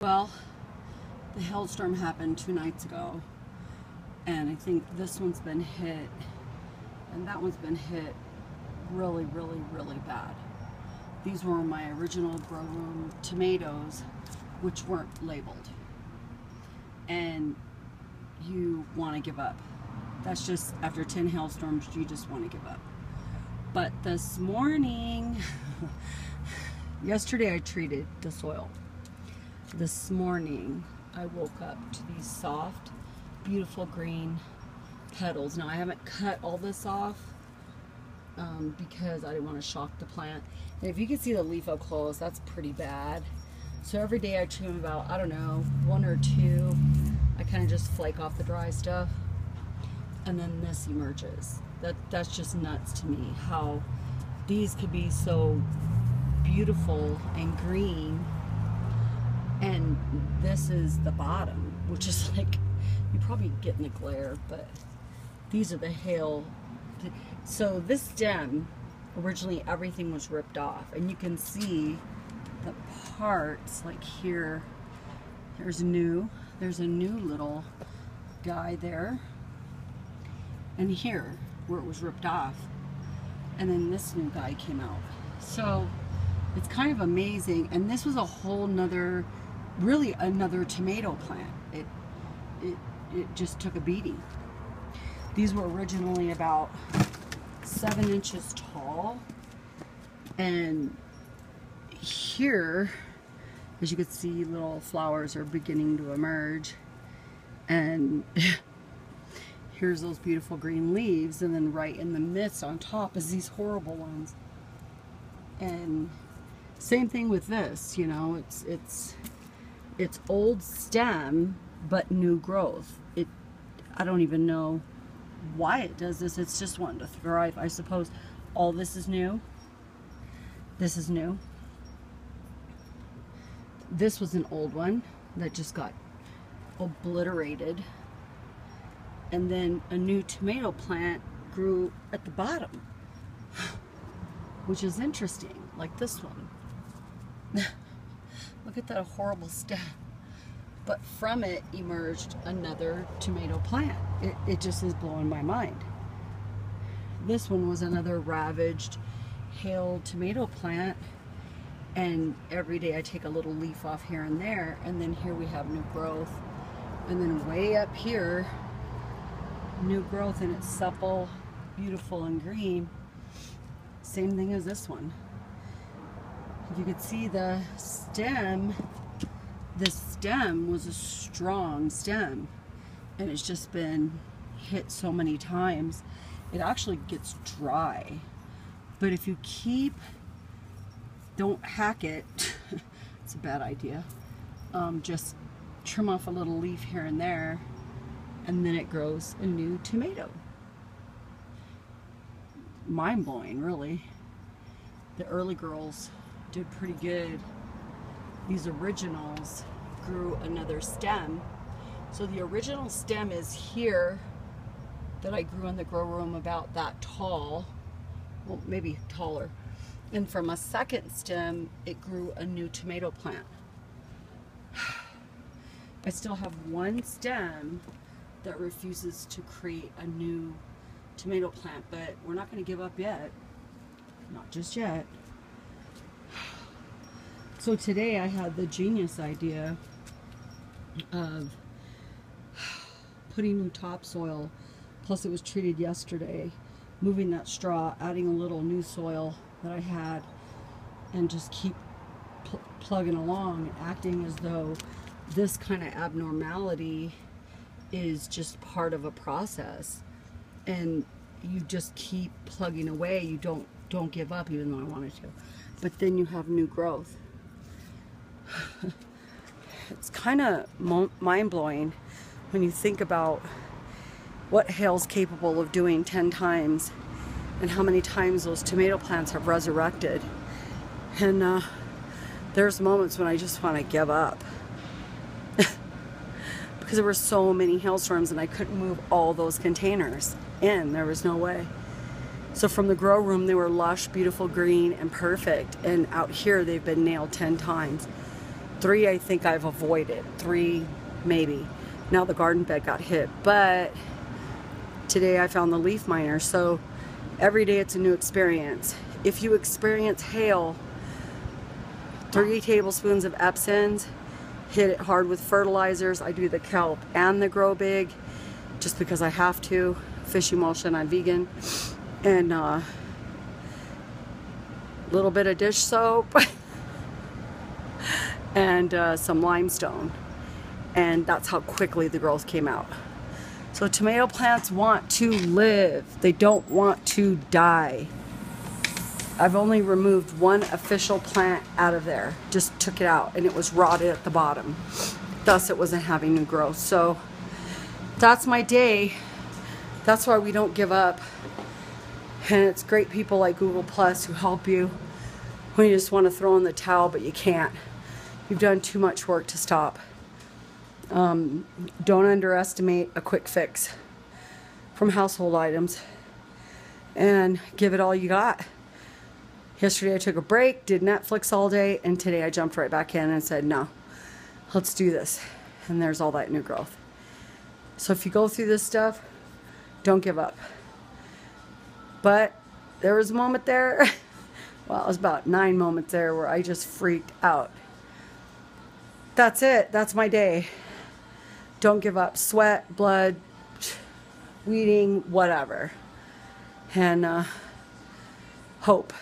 Well, the hailstorm happened 2 nights ago, and I think this one's been hit, and that one's been hit really, really, really bad. These were my original grow room tomatoes, which weren't labeled. And you want to give up. That's just, after 10 hailstorms, you just want to give up. But this morning, yesterday I treated the soil. This morning I woke up to these soft, beautiful green petals. Now I haven't cut all this off because I didn't want to shock the plant. And if you can see the leaf up close, that's pretty bad. So every day I trim about, I don't know, 1 or 2. I kind of just flake off the dry stuff, and then this emerges. That's just nuts to me, how these could be so beautiful and green, and this is the bottom, which is like, you probably get in the glare, but these are the hail. So this stem, originally everything was ripped off, and you can see the parts, like here, there's a new little guy there, and here where it was ripped off, and then this new guy came out. So it's kind of amazing. And this was a whole nother, really another tomato plant. It just took a beating. These were originally about 7 inches tall, and here, as you can see, little flowers are beginning to emerge, and here's those beautiful green leaves, and then right in the midst on top is these horrible ones. And same thing with this, you know, it's old stem but new growth. I don't even know why it does this. It's just wanting to thrive, I suppose. All this is new. This is new. This was an old one that just got obliterated, and then a new tomato plant grew at the bottom, which is interesting, like this one. Look at that horrible stem. But from it emerged another tomato plant. It just is blowing my mind. This one was another ravaged, hail tomato plant, and every day I take a little leaf off here and there, and then here we have new growth, and then way up here, new growth, and it's supple, beautiful, and green. Same thing as this one. If you could see the stem, this stem was a strong stem, and it's just been hit so many times it actually gets dry. But if you don't hack it, it's a bad idea. Just trim off a little leaf here and there, and then it grows a new tomato. Mind-blowing, really. The early girls did pretty good. These originals grew another stem. So the original stem is here, that I grew in the grow room, about that tall, well, maybe taller. And from a second stem, it grew a new tomato plant. I still have one stem that refuses to create a new tomato plant, but we're not going to give up yet. Not just yet. So today I had the genius idea of putting new topsoil, plus it was treated yesterday, moving that straw, adding a little new soil that I had, and just keep plugging along, acting as though this kind of abnormality is just part of a process, and you just keep plugging away. You don't give up, even though I wanted to, but then you have new growth. It's kind of mind-blowing when you think about what hail's capable of doing 10 times, and how many times those tomato plants have resurrected. And there's moments when I just want to give up because there were so many hailstorms and I couldn't move all those containers in. There was no way. So from the grow room, they were lush, beautiful, green, and perfect, and out here they've been nailed 10 times. 3 I think I've avoided. 3 maybe. Now the garden bed got hit, but today I found the leaf miner. So every day it's a new experience. If you experience hail, 3 tablespoons of Epsom's, hit it hard with fertilizers. I do the kelp and the Grow Big just because I have to. Fish emulsion, I'm vegan. And a little bit of dish soap and some limestone. And that's how quickly the growth came out. So tomato plants want to live. They don't want to die. I've only removed 1 official plant out of there. Just took it out and it was rotted at the bottom. Thus it wasn't having new growth. So that's my day. That's why we don't give up. And it's great people like Google Plus who help you when you just want to throw in the towel, but you can't. You've done too much work to stop. Don't underestimate a quick fix from household items and give it all you got. Yesterday I took a break, did Netflix all day, and today I jumped right back in and said, no, let's do this. And there's all that new growth. So if you go through this stuff, don't give up. But there was a moment there, well, it was about 9 moments there where I just freaked out. That's it. That's my day. Don't give up. Sweat, blood, weeding, whatever. And hope.